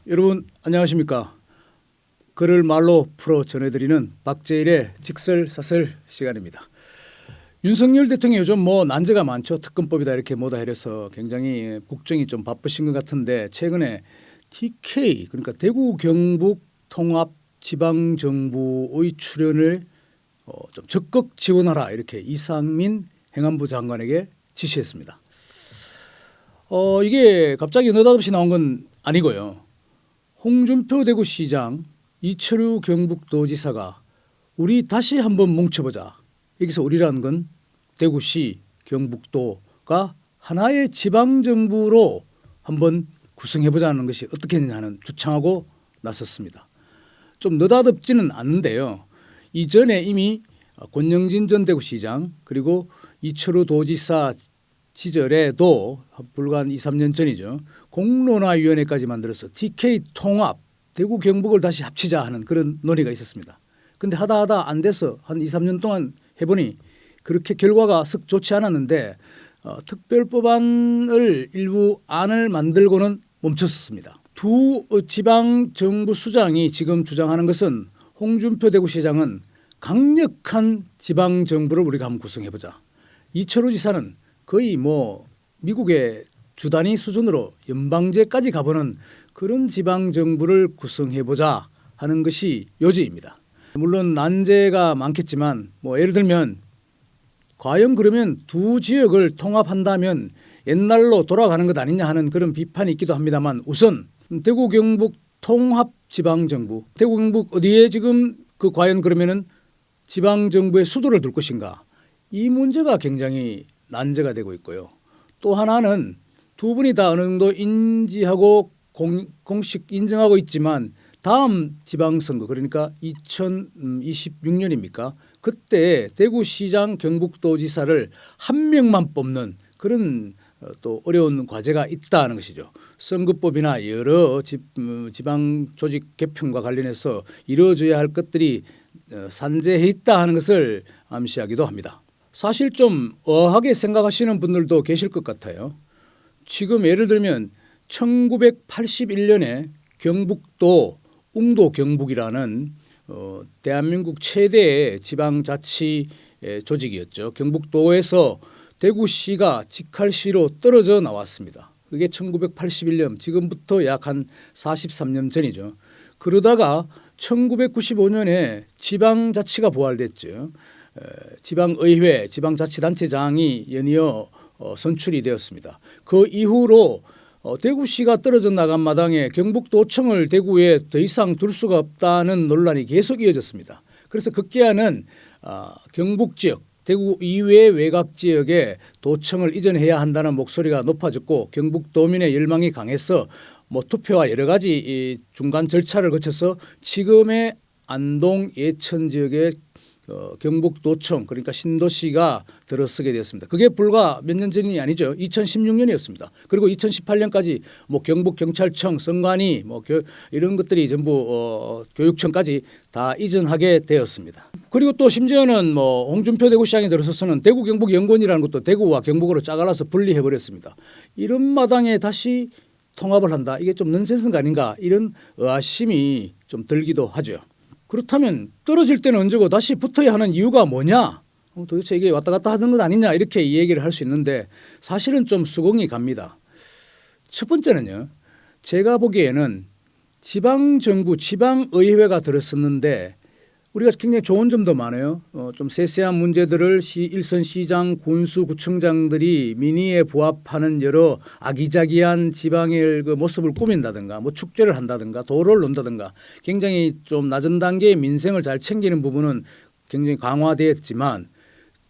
여러분 안녕하십니까. 글을 말로 풀어 전해드리는 박재일의 직설사설 시간입니다. 윤석열 대통령이 요즘 난제가 많죠. 특검법이다 이렇게 뭐다 해서 굉장히 국정이 좀 바쁘신 것 같은데 최근에 TK 그러니까 대구 경북 통합 지방정부의 출연을 좀 적극 지원하라 이렇게 이상민 행안부 장관에게 지시했습니다. 이게 갑자기 느닷없이 나온 건 아니고요. 홍준표 대구시장, 이철우 경북도지사가 우리 다시 한번 뭉쳐보자. 여기서 우리라는 건 대구시, 경북도가 하나의 지방정부로 한번 구성해보자는 것이 어떻겠느냐 하는 주창하고 나섰습니다. 좀 느닷없지는 않는데요. 이전에 이미 권영진 전 대구시장 그리고 이철우 도지사 시절에도 불과 한 2, 3년 전이죠. 공론화위원회까지 만들어서 TK 통합 대구 경북을 다시 합치자 하는 그런 논의가 있었습니다. 그런데 하다 안 돼서 한 2, 3년 동안 해보니 그렇게 결과가 썩 좋지 않았는데 특별법안을 일부 안을 만들고는 멈췄었습니다. 두 지방정부 수장이 지금 주장하는 것은 홍준표 대구시장은 강력한 지방정부를 우리가 한번 구성해보자. 이철우 지사는 거의 미국의 주단위 수준으로 연방제까지 가보는 그런 지방정부를 구성해보자 하는 것이 요지입니다. 물론 난제가 많겠지만 예를 들면 과연 그러면 두 지역을 통합한다면 옛날로 돌아가는 것 아니냐 하는 그런 비판이 있기도 합니다만 우선 대구 경북 통합지방정부 대구 경북 어디에 지금 과연 그러면은 지방정부의 수도를 둘 것인가 이 문제가 굉장히 난제가 되고 있고요. 또 하나는 두 분이 다 어느 정도 인지하고 공식 인정하고 있지만 다음 지방선거 그러니까 2026년입니까? 그때 대구시장 경북도지사를 한 명만 뽑는 그런 또 어려운 과제가 있다는 것이죠. 선거법이나 여러 지방조직 개편과 관련해서 이루어져야 할 것들이 산재해 있다 하는 것을 암시하기도 합니다. 사실 좀 어하게 생각하시는 분들도 계실 것 같아요. 지금 예를 들면 1981년에 경북도 웅도 경북이라는 대한민국 최대의 지방자치 조직이었죠. 경북도에서 대구시가 직할시로 떨어져 나왔습니다. 그게 1981년 지금부터 약 한 43년 전이죠. 그러다가 1995년에 지방자치가 부활됐죠. 지방의회, 지방자치단체장이 연이어 선출이 되었습니다. 그 이후로 대구시가 떨어져 나간 마당에 경북도청을 대구에 더 이상 둘 수가 없다는 논란이 계속 이어졌습니다. 그래서 급기야는 경북지역, 대구 이외 외곽 지역에 도청을 이전해야 한다는 목소리가 높아졌고 경북도민의 열망이 강해서 투표와 여러 가지 중간 절차를 거쳐서 지금의 안동 예천 지역의 경북도청 그러니까 신도시가 들어서게 되었습니다. 그게 불과 몇 년 전이 아니죠. 2016년이었습니다. 그리고 2018년까지 경북경찰청, 선관위 이런 것들이 전부 교육청까지 다 이전하게 되었습니다. 그리고 또 심지어는 홍준표 대구시장이 들어서서는 대구 경북 연구원이라는 것도 대구와 경북으로 짜갈라서 분리해 버렸습니다. 이런 마당에 다시 통합을 한다. 이게 좀 넌센스가 아닌가 이런 의아심이 좀 들기도 하죠. 그렇다면 떨어질 때는 언제고 다시 붙어야 하는 이유가 뭐냐? 도대체 이게 왔다 갔다 하는 것 아니냐 이렇게 이 얘기를 할 수 있는데 사실은 좀 수긍이 갑니다. 첫 번째는요. 제가 보기에는 지방정부, 지방의회가 들었었는데 우리가 굉장히 좋은 점도 많아요. 좀 세세한 문제들을 일선 시장, 군수, 구청장들이 민의에 부합하는 여러 아기자기한 지방의 모습을 꾸민다든가 축제를 한다든가 도로를 논다든가 굉장히 좀 낮은 단계의 민생을 잘 챙기는 부분은 굉장히 강화되었지만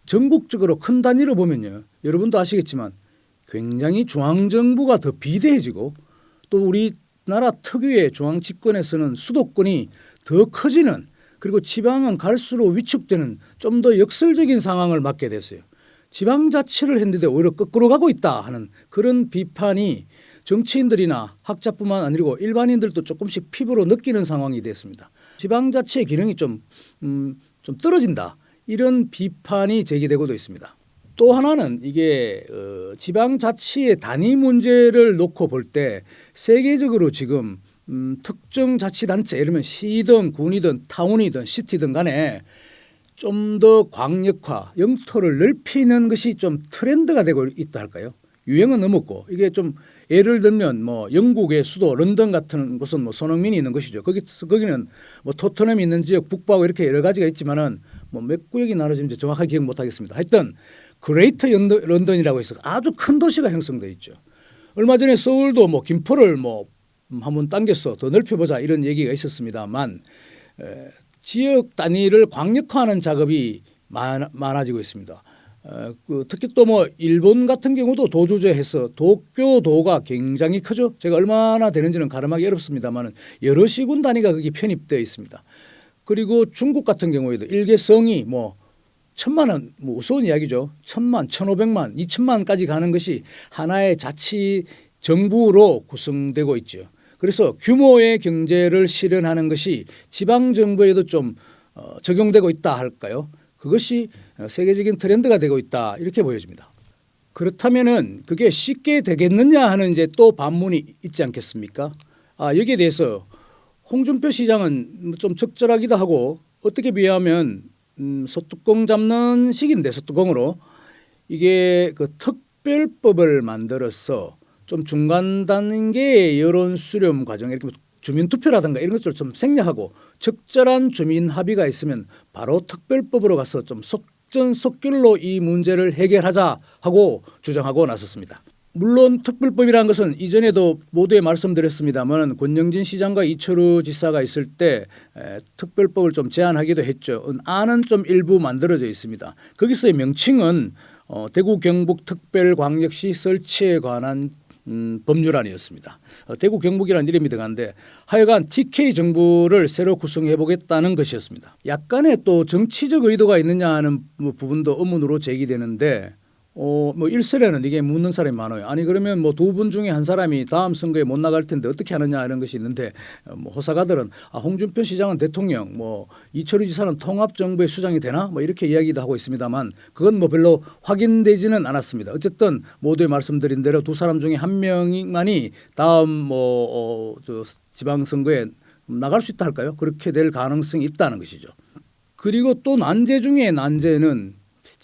전국적으로 큰 단위로 보면요. 여러분도 아시겠지만 굉장히 중앙정부가 더 비대해지고 또 우리나라 특유의 중앙집권에서는 수도권이 더 커지는 그리고 지방은 갈수록 위축되는 좀 더 역설적인 상황을 맞게 됐어요. 지방자치를 했는데 오히려 거꾸로 가고 있다 하는 그런 비판이 정치인들이나 학자뿐만 아니고 일반인들도 조금씩 피부로 느끼는 상황이 됐습니다. 지방자치의 기능이 좀 떨어진다. 이런 비판이 제기되고도 있습니다. 또 하나는 이게 지방자치의 단위 문제를 놓고 볼 때 세계적으로 지금 특정 자치단체, 예를 들면 시든 군이든 타운이든 시티든 간에 좀 더 광역화, 영토를 넓히는 것이 좀 트렌드가 되고 있다 할까요? 유행은 넘었고 이게 좀 예를 들면 뭐 영국의 수도 런던 같은 곳은 뭐 손흥민이 있는 것이죠. 거기는 뭐 토트넘이 있는 지역 북부하고 이렇게 여러 가지가 있지만은 뭐 몇 구역이 나눠지는지 정확하게 기억 못하겠습니다. 하여튼 그레이터 런던이라고 해서 아주 큰 도시가 형성돼 있죠. 얼마 전에 서울도 뭐 김포를 뭐 한번 당겨서 더 넓혀보자 이런 얘기가 있었습니다만 지역 단위를 광역화하는 작업이 많아지고 있습니다. 특히 또 뭐 일본 같은 경우도 도주제해서 도쿄도가 굉장히 크죠. 제가 얼마나 되는지는 가늠하기 어렵습니다만 여러 시군 단위가 거기 편입되어 있습니다. 그리고 중국 같은 경우에도 일개성이 뭐 1,000만 뭐 우스운 이야기죠. 1,000만, 1,500만, 2,000만까지 가는 것이 하나의 자치 정부로 구성되고 있죠. 그래서 규모의 경제를 실현하는 것이 지방 정부에도 좀 적용되고 있다 할까요? 그것이 세계적인 트렌드가 되고 있다 이렇게 보여집니다. 그렇다면은 그게 쉽게 되겠느냐 하는 이제 또 반문이 있지 않겠습니까? 여기에 대해서 홍준표 시장은 좀 적절하기도 하고 어떻게 비하면 소뚜껑 잡는 식인데 소뚜껑으로 이게 그 특별법을 만들어서 좀 중간 단계의 여론 수렴 과정 이렇게 주민투표라든가 이런 것들을 좀 생략하고 적절한 주민 합의가 있으면 바로 특별법으로 가서 좀 속전속결로 이 문제를 해결하자 하고 주장하고 나섰습니다. 물론 특별법이라는 것은 이전에도 모두에 말씀드렸습니다만 권영진 시장과 이철우 지사가 있을 때 특별법을 좀 제안하기도 했죠. 안은 좀 일부 만들어져 있습니다. 거기서의 명칭은 대구 경북 특별광역시 설치에 관한 법률안이었습니다. 대구 경북이라는 이름이 들어가는데 하여간 TK 정부를 새로 구성해 보겠다는 것이었습니다. 약간의 또 정치적 의도가 있느냐 하는 부분도 의문으로 제기되는데 뭐 일설에는 이게 묻는 사람이 많아요. 아니 그러면 뭐 두 분 중에 한 사람이 다음 선거에 못 나갈 텐데 어떻게 하느냐 이런 것이 있는데 뭐 호사가들은 홍준표 시장은 대통령, 뭐 이철우 지사는 통합정부의 수장이 되나 뭐 이렇게 이야기도 하고 있습니다만 그건 뭐 별로 확인되지는 않았습니다. 어쨌든 모두에 말씀드린 대로 두 사람 중에 한 명만이 다음 저 지방선거에 나갈 수 있다 할까요? 그렇게 될 가능성이 있다는 것이죠. 그리고 또 난제 중에 난제는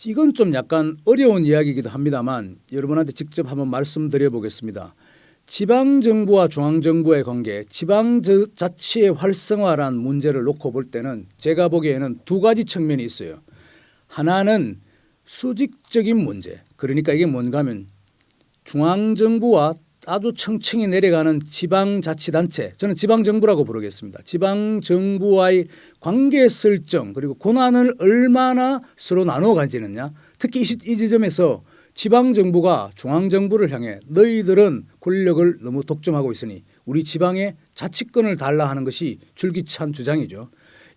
이건 좀 약간 어려운 이야기이기도 합니다만 여러분한테 직접 한번 말씀드려 보겠습니다. 지방정부와 중앙정부의 관계, 지방자치의 활성화란 문제를 놓고 볼 때는 제가 보기에는 두 가지 측면이 있어요. 하나는 수직적인 문제, 그러니까 이게 뭔가 하면 중앙정부와 아주 층층이 내려가는 지방자치단체, 저는 지방정부라고 부르겠습니다. 지방정부와의 관계 설정 그리고 권한을 얼마나 서로 나누어 가지느냐. 특히 이 지점에서 지방정부가 중앙정부를 향해 너희들은 권력을 너무 독점하고 있으니 우리 지방에 자치권을 달라 하는 것이 줄기찬 주장이죠.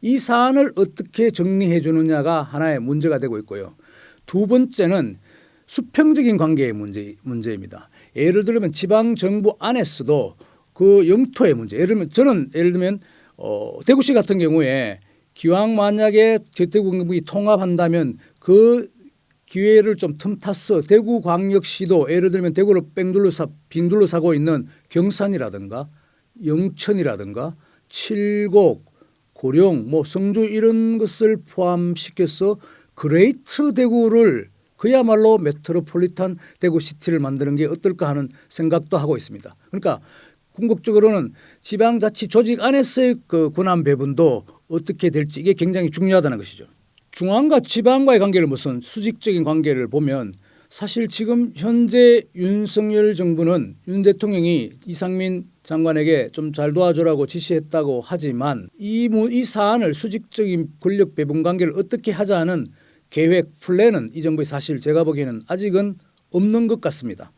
이 사안을 어떻게 정리해 주느냐가 하나의 문제가 되고 있고요. 두 번째는 수평적인 관계의 문제입니다. 예를 들면 지방 정부 안에서도 그 영토의 문제. 예를 들면 대구시 같은 경우에 기왕 만약에 대구 경북이 통합한다면 그 기회를 좀 틈타서 대구광역시도 예를 들면 대구를 빙둘러 사고 있는 경산이라든가 영천이라든가 칠곡, 고령, 뭐 성주 이런 것을 포함시켜서 그레이트 대구를 그야말로 메트로폴리탄 대구시티를 만드는 게 어떨까 하는 생각도 하고 있습니다. 그러니까 궁극적으로는 지방자치 조직 안에서의 그 권한 배분도 어떻게 될지 이게 굉장히 중요하다는 것이죠. 중앙과 지방과의 관계를 무슨 수직적인 관계를 보면 사실 지금 현재 윤석열 정부는 윤 대통령이 이상민 장관에게 좀 잘 도와주라고 지시했다고 하지만 이 사안을 수직적인 권력 배분 관계를 어떻게 하자는 계획 플랜은 이 정부에 사실 제가 보기에는 아직은 없는 것 같습니다.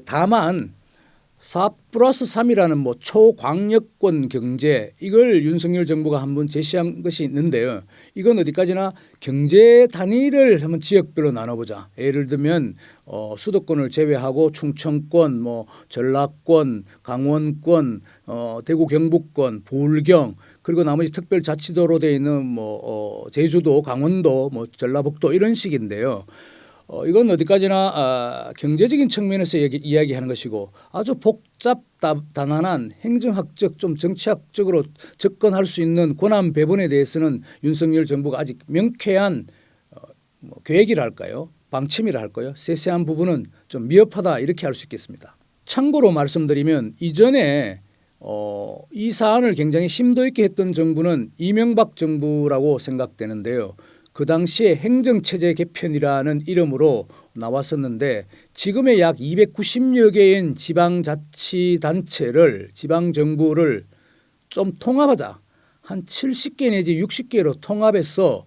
다만 4+3이라는 뭐 초광역권 경제 이걸 윤석열 정부가 한번 제시한 것이 있는데요. 이건 어디까지나 경제 단위를 한번 지역별로 나눠보자. 예를 들면 수도권을 제외하고 충청권, 뭐 전라권, 강원권, 대구 경북권, 부울경 그리고 나머지 특별자치도로 되어 있는 뭐 제주도, 강원도, 뭐 전라북도 이런 식인데요. 이건 어디까지나 경제적인 측면에서 이야기하는 것이고 아주 단한한 행정학적 좀 정치학적으로 접근할 수 있는 권한 배분에 대해서는 윤석열 정부가 아직 명쾌한 계획이라 할까요? 방침이라 할까요? 세세한 부분은 좀 미흡하다 이렇게 할 수 있겠습니다. 참고로 말씀드리면 이전에 이 사안을 굉장히 심도 있게 했던 정부는 이명박 정부라고 생각되는데요. 그 당시에 행정체제 개편이라는 이름으로 나왔었는데 지금의 약 290여 개인 지방자치단체를 지방정부를 좀 통합하자. 한 70개 내지 60개로 통합해서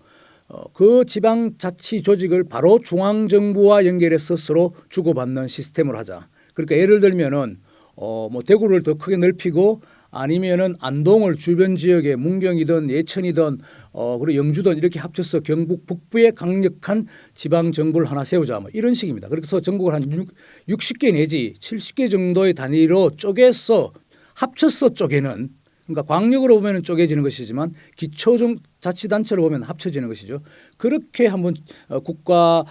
그 지방자치 조직을 바로 중앙정부와 연결해서 서로 주고받는 시스템을 하자. 그러니까 예를 들면은 뭐 대구를 더 크게 넓히고 아니면은 안동을 주변 지역에 문경이든 예천이든 그리고 영주든 이렇게 합쳐서 경북 북부에 강력한 지방 정부를 하나 세우자 뭐 이런 식입니다. 그래서 전국을 한 60개 내지 70개 정도의 단위로 쪼개서 합쳐서 쪼개는 그러니까 광역으로 보면 쪼개지는 것이지만 기초자치단체로 보면 합쳐지는 것이죠. 그렇게 한번 국가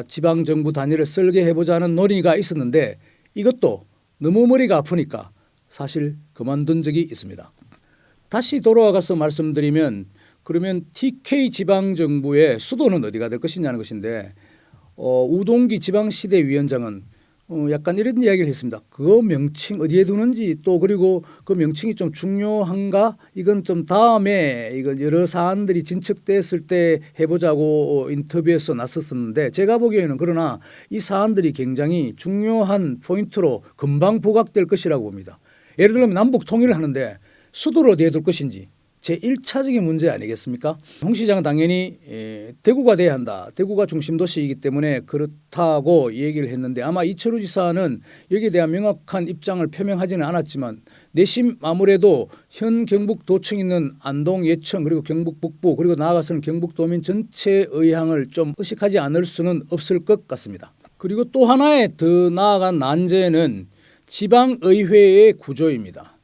지방정부 단위를 설계해보자는 논의가 있었는데 이것도 너무 머리가 아프니까 사실 그만둔 적이 있습니다. 다시 돌아가서 말씀드리면 그러면 TK 지방정부의 수도는 어디가 될 것이냐는 것인데 우동기 지방시대위원장은 약간 이런 이야기를 했습니다. 그 명칭 어디에 두는지 또 그리고 그 명칭이 좀 중요한가 이건 좀 다음에 이건 여러 사안들이 진척됐을 때 해보자고 인터뷰에서 나섰었는데 제가 보기에는 그러나 이 사안들이 굉장히 중요한 포인트로 금방 부각될 것이라고 봅니다. 예를 들면 남북 통일을 하는데 수도를 어디에 둘 것인지 제1차적인 문제 아니겠습니까? 홍 시장은 당연히 대구가 돼야 한다. 대구가 중심 도시이기 때문에 그렇다고 얘기를 했는데 아마 이철우 지사는 여기에 대한 명확한 입장을 표명하지는 않았지만 내심 아무래도 현 경북도청 있는 안동, 예천 그리고 경북 북부 그리고 나아가서는 경북도민 전체 의향을 좀 의식하지 않을 수는 없을 것 같습니다. 그리고 또 하나의 더 나아간 난제는 지방의회의 구조입니다.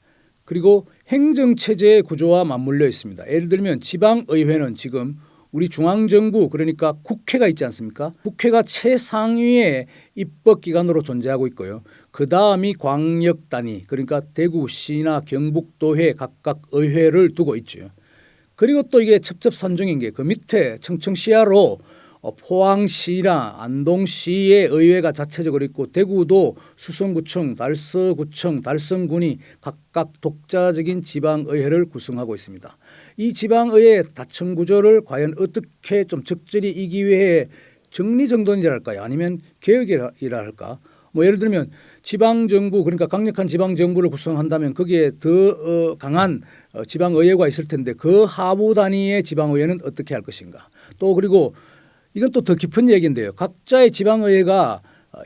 그리고 행정체제의 구조와 맞물려 있습니다. 예를 들면 지방의회는 지금 우리 중앙정부 그러니까 국회가 있지 않습니까? 국회가 최상위의 입법기관으로 존재하고 있고요. 그다음이 광역단위 그러니까 대구시나 경북도회 각각 의회를 두고 있죠. 그리고 또 이게 첩첩산중인 게 그 밑에 청청시야로 포항시나 안동시의 의회가 자체적으로 있고 대구도 수성구청, 달서구청, 달성군이 각각 독자적인 지방의회를 구성하고 있습니다. 이 지방의회 다층 구조를 과연 어떻게 좀 적절히 이 기회에 정리정돈이라 할까요? 아니면 개혁이라 할까? 뭐 예를 들면 지방정부 그러니까 강력한 지방정부를 구성한다면 거기에 더 강한 지방의회가 있을 텐데 그 하부 단위의 지방의회는 어떻게 할 것인가? 또 그리고 이건 또 더 깊은 얘기인데요. 각자의 지방의회가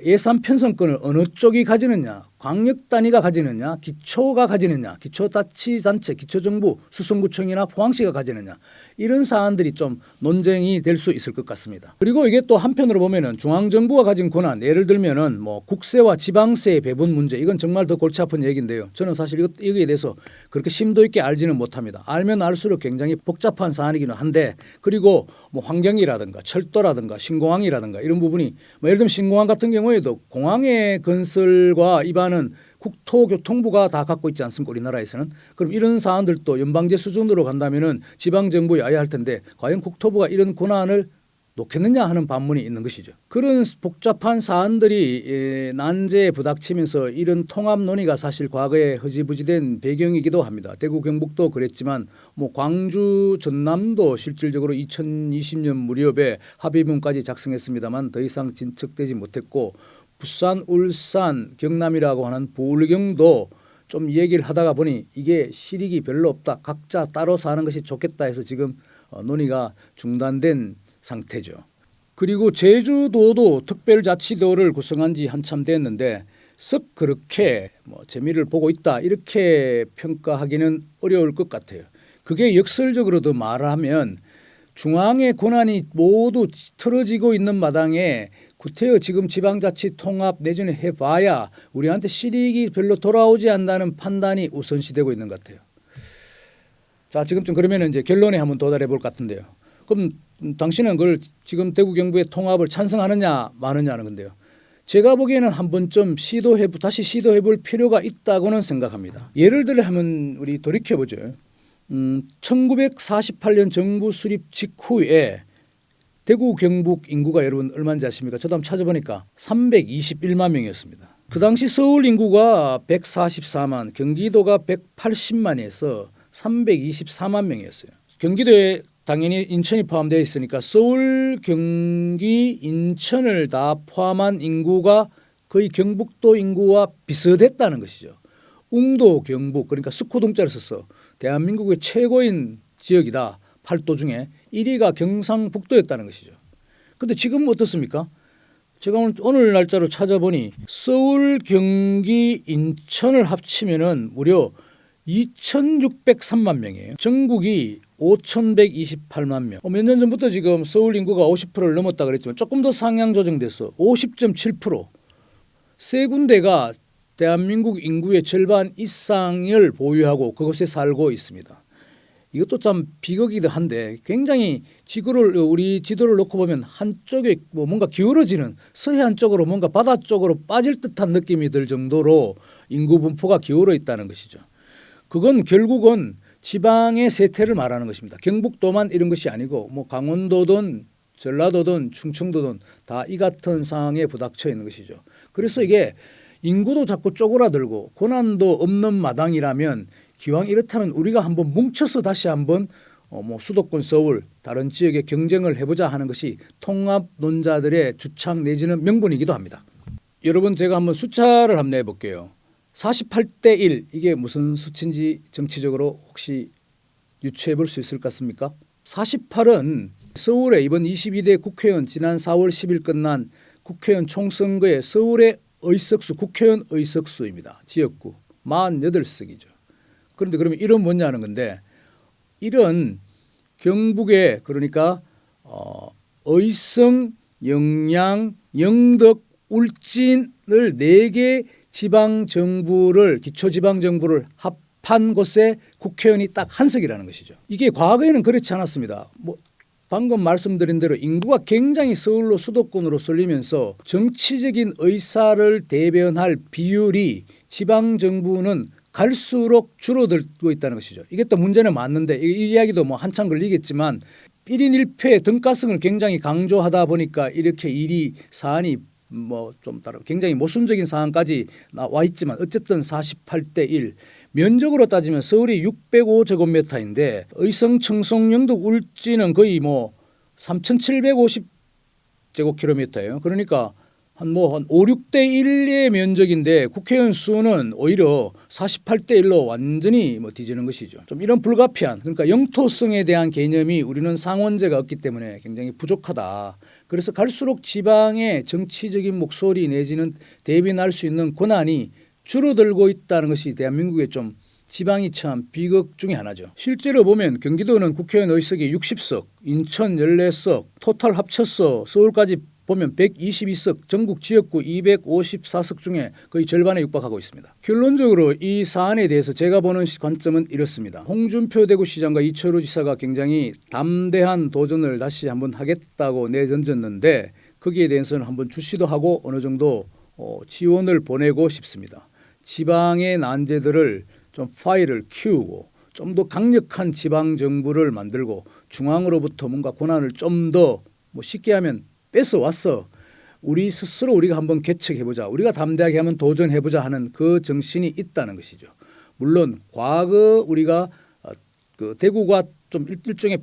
예산 편성권을 어느 쪽이 가지느냐, 광역 단위가 가지느냐, 기초가 가지느냐, 기초자치단체, 기초정부, 수성구청이나 포항시가 가지느냐 이런 사안들이 좀 논쟁이 될 수 있을 것 같습니다. 그리고 이게 또 한편으로 보면은 중앙정부가 가진 권한, 예를 들면은 뭐 국세와 지방세의 배분 문제, 이건 정말 더 골치 아픈 얘기인데요. 저는 사실 이거에 대해서 그렇게 심도 있게 알지는 못합니다. 알면 알수록 굉장히 복잡한 사안이기는 한데, 그리고 뭐 환경이라든가 철도라든가 신공항이라든가 이런 부분이 뭐 예를 들면 신공항 같은 경우에도 공항의 건설과 입안은 국토교통부가 다 갖고 있지 않습니까? 우리나라에서는. 그럼 이런 사안들도 연방제 수준으로 간다면은 지방정부에 와야 할 텐데 과연 국토부가 이런 권한을 놓겠느냐 하는 반문이 있는 것이죠. 그런 복잡한 사안들이 난제에 부닥치면서 이런 통합 논의가 사실 과거에 흐지부지된 배경이기도 합니다. 대구 경북도 그랬지만 뭐 광주 전남도 실질적으로 2020년 무렵에 합의문까지 작성했습니다만 더 이상 진척되지 못했고, 부산, 울산, 경남이라고 하는 부울경도 좀 얘기를 하다가 보니 이게 실익이 별로 없다. 각자 따로 사는 것이 좋겠다 해서 지금 논의가 중단된 상태죠. 그리고 제주도도 특별자치도를 구성한 지 한참 됐는데 썩 그렇게 뭐 재미를 보고 있다 이렇게 평가하기는 어려울 것 같아요. 그게 역설적으로도 말하면 중앙의 권한이 모두 틀어지고 있는 마당에 구태여 지금 지방자치 통합 내전에 해봐야 우리한테 실익이 별로 돌아오지 않는다는 판단이 우선시되고 있는 것 같아요. 자, 지금쯤 그러면 이제 결론에 한번 도달해 볼 것 같은데요. 그럼 당신은 그걸 지금 대구 경북의 통합을 찬성하느냐 마느냐는 건데요. 제가 보기에는 한 번쯤 다시 시도해볼 필요가 있다고는 생각합니다. 예를 들어 하면 우리 돌이켜보죠. 1948년 정부 수립 직후에 대구 경북 인구가 여러분 얼마인지 아십니까? 저도 한번 찾아보니까 321만 명이었습니다. 그 당시 서울 인구가 144만, 경기도가 180만에서 324만 명이었어요. 경기도에 당연히 인천이 포함되어 있으니까 서울, 경기, 인천을 다 포함한 인구가 거의 경북도 인구와 비슷했다는 것이죠. 웅도, 경북, 그러니까 스코동자를 써서 대한민국의 최고인 지역이다. 8도 중에 1위가 경상북도였다는 것이죠. 그런데 지금 어떻습니까? 제가 오늘 날짜로 찾아보니 서울, 경기, 인천을 합치면은 무려 2,603만 명이에요. 전국이 5,128만 명. 몇 년 전부터 지금 서울 인구가 50%를 넘었다 그랬지만 조금 더 상향 조정돼서 50.7%. 세 군데가 대한민국 인구의 절반 이상을 보유하고 그곳에 살고 있습니다. 이것도 참 비극이기도 한데 굉장히 우리 지도를 놓고 보면 한쪽에 뭔가 기울어지는 서해안 쪽으로 뭔가 바다 쪽으로 빠질 듯한 느낌이 들 정도로 인구 분포가 기울어 있다는 것이죠. 그건 결국은 지방의 세태를 말하는 것입니다. 경북도만 이런 것이 아니고 강원도든 전라도든 충청도든 다 이 같은 상황에 부닥쳐 있는 것이죠. 그래서 이게 인구도 자꾸 쪼그라들고 고난도 없는 마당이라면 기왕 이렇다면 우리가 한번 뭉쳐서 다시 한번 수도권 서울 다른 지역에 경쟁을 해보자 하는 것이 통합론자들의 주창 내지는 명분이기도 합니다. 여러분 제가 한번 숫자를 한번 내볼게요. 48대 1 이게 무슨 수치인지 정치적으로 혹시 유추해 볼 수 있을 것 같습니까? 48은 서울의 이번 22대 국회의원 지난 4월 10일 끝난 국회의원 총선거의 서울의 의석수 국회의원 의석수입니다. 지역구 48석이죠. 그런데 그러면 1은 뭐냐는 건데 1은 경북에 그러니까 의성, 영양, 영덕, 울진을 4개 지방정부를 기초지방정부를 합한 곳에 국회의원이 딱 한 석이라는 것이죠. 이게 과거에는 그렇지 않았습니다. 방금 말씀드린 대로 인구가 굉장히 서울로 수도권으로 쏠리면서 정치적인 의사를 대변할 비율이 지방정부는 갈수록 줄어들고 있다는 것이죠. 이게 또 문제는 맞는데 이 이야기도 한참 걸리겠지만 1인 1패 등가성을 굉장히 강조하다 보니까 이렇게 일이 사안이 좀 다른 굉장히 모순적인 상황까지 나와 있지만 어쨌든 48대 1 면적으로 따지면 서울이 605제곱미터인데 의성, 청송, 영덕, 울진은 거의 3,750제곱킬로미터예요. 그러니까 한 5, 6대 1의 면적인데 국회의원 수는 오히려 48대 1로 완전히 뒤지는 것이죠. 좀 이런 불가피한 그러니까 영토성에 대한 개념이 우리는 상원제가 없기 때문에 굉장히 부족하다. 그래서 갈수록 지방의 정치적인 목소리 내지는 대변할 수 있는 권한이 줄어들고 있다는 것이 대한민국의 좀 지방이 처한 비극 중에 하나죠. 실제로 보면 경기도는 국회의원 의석이 60석, 인천 14석, 토탈 합쳐서 서울까지 보면 122석, 전국 지역구 254석 중에 거의 절반에 육박하고 있습니다. 결론적으로 이 사안에 대해서 제가 보는 관점은 이렇습니다. 홍준표 대구시장과 이철우 지사가 굉장히 담대한 도전을 다시 한번 하겠다고 내던졌는데 거기에 대해서는 한번 주시도 하고 어느 정도 지원을 보내고 싶습니다. 지방의 난제들을 좀 파일을 키우고 좀 더 강력한 지방정부를 만들고 중앙으로부터 뭔가 권한을 좀 더 쉽게 하면 뺏어왔어. 우리 스스로 우리가 한번 개척해보자. 우리가 담대하게 한번 도전해보자 하는 그 정신이 있다는 것이죠. 물론 과거 우리가 그 대구가 좀 일종의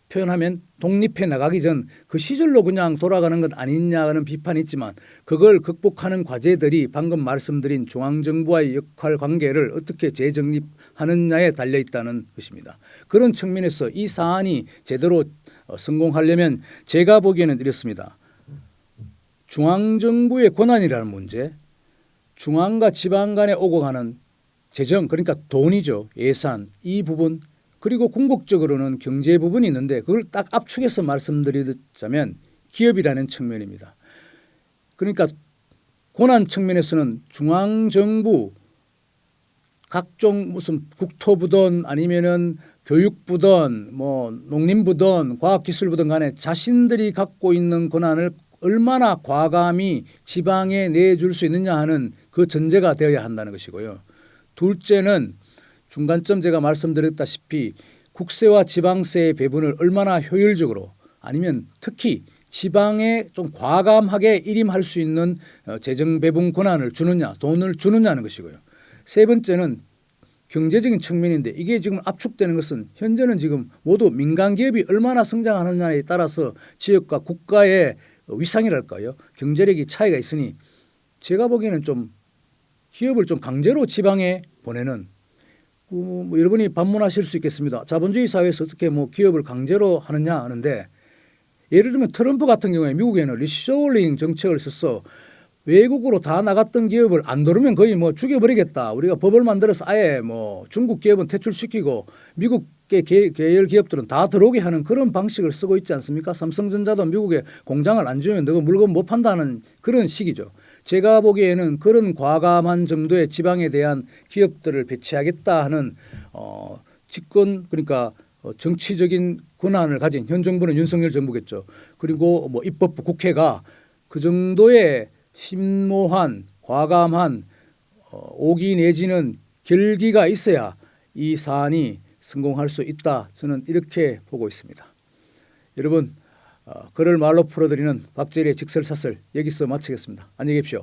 표현하면 독립해 나가기 전 그 시절로 그냥 돌아가는 것 아니냐는 비판이 있지만 그걸 극복하는 과제들이 방금 말씀드린 중앙정부와의 역할 관계를 어떻게 재정립하느냐에 달려있다는 것입니다. 그런 측면에서 이 사안이 제대로 성공하려면 제가 보기에는 이렇습니다. 중앙정부의 권한이라는 문제, 중앙과 지방 간에 오고 가는 재정 그러니까 돈이죠. 예산 이 부분 그리고 궁극적으로는 경제 부분이 있는데 그걸 딱 압축해서 말씀드리자면 기업이라는 측면입니다. 그러니까 권한 측면에서는 중앙정부 각종 무슨 국토부든 아니면은 교육부든 뭐 농림부든 과학기술부든 간에 자신들이 갖고 있는 권한을 얼마나 과감히 지방에 내줄 수 있느냐 하는 그 전제가 되어야 한다는 것이고요. 둘째는 중간점 제가 말씀드렸다시피 국세와 지방세의 배분을 얼마나 효율적으로 아니면 특히 지방에 좀 과감하게 일임할 수 있는 재정 배분 권한을 주느냐, 돈을 주느냐는 것이고요. 세 번째는 경제적인 측면인데 이게 지금 압축되는 것은 현재는 지금 모두 민간 기업이 얼마나 성장하느냐에 따라서 지역과 국가의 위상이랄까요, 경제력이 차이가 있으니 제가 보기에는 좀 기업을 좀 강제로 지방에 보내는 뭐 여러분이 반문하실 수 있겠습니다. 자본주의 사회에서 어떻게 뭐 기업을 강제로 하느냐 하는데 예를 들면 트럼프 같은 경우에 미국에는 리쇼링 정책을 써서 외국으로 다 나갔던 기업을 안 들어오면 거의 뭐 죽여버리겠다. 우리가 법을 만들어서 아예 뭐 중국 기업은 퇴출시키고 미국의 계열 기업들은 다 들어오게 하는 그런 방식을 쓰고 있지 않습니까? 삼성전자도 미국에 공장을 안 주면 너가 물건 못 판다는 그런 식이죠. 제가 보기에는 그런 과감한 정도의 지방에 대한 기업들을 배치하겠다 하는 집권 그러니까 정치적인 권한을 가진 현 정부는 윤석열 정부겠죠. 그리고 뭐 입법부 국회가 그 정도의 심오한 과감한 오기 내지는 결기가 있어야 이 사안이 성공할 수 있다. 저는 이렇게 보고 있습니다. 여러분, 그를 말로 풀어드리는 박재리의 직설사설 여기서 마치겠습니다. 안녕히 계십시오.